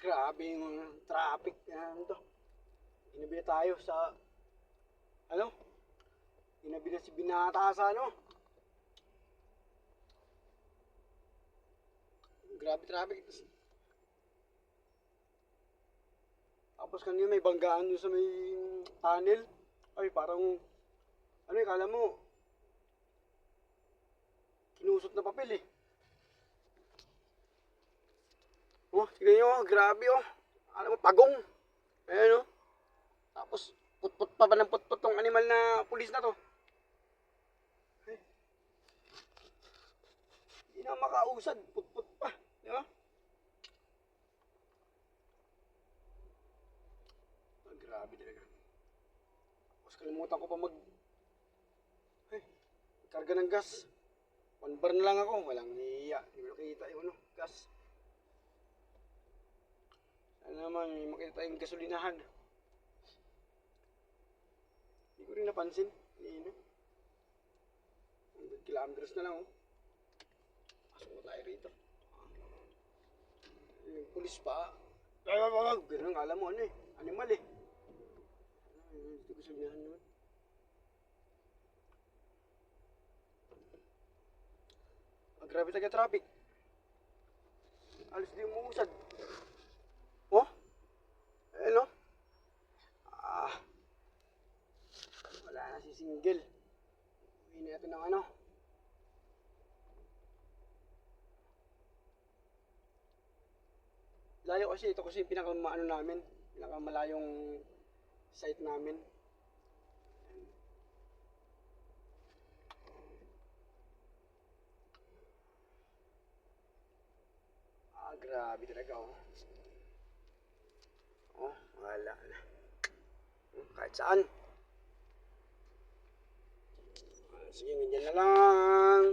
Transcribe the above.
Grabe yung traffic na to. Ginabi na tayo sa, ano? Ginabi na si Binata sa ano? Grabe traffic. Tapos kanina may banggaan doon sa may tunnel. Ay, parang, ano eh, kala mo, kinusot na papel eh. Oh, tignan nyo, grabe oh. Alam mo, pagong. Ayan oh. Tapos, putput pa ba ng putput tong animal na pulis na to? Eh, hindi na makausad, putput pa. Di ba? Ah, grabe talaga. Tapos kalimutan ko pa ay, karga ng gas. One bar na lang ako, walang niya. Hindi ko nakita yung ano, gas. Sana naman, may makita tayong gasolinahan. Hindi ko rin napansin. Hindi 100 kilometers na lang oh. Pasok na tayo rito. Yung pulis pa. Ganun, alam mo ano eh. Animal eh. Hindi ko sabihan naman. Grabe taga traffic. Alis di umuusad. Oh? Ano? Ah. Wala na si single. Uwi natin ng ano. Layo kasi ito kasi pinakamaano namin. Pinakamalayong site namin. Ah, grabe talaga oh. Oh, wala na. Kahit saan. Sige, ganyan na lang.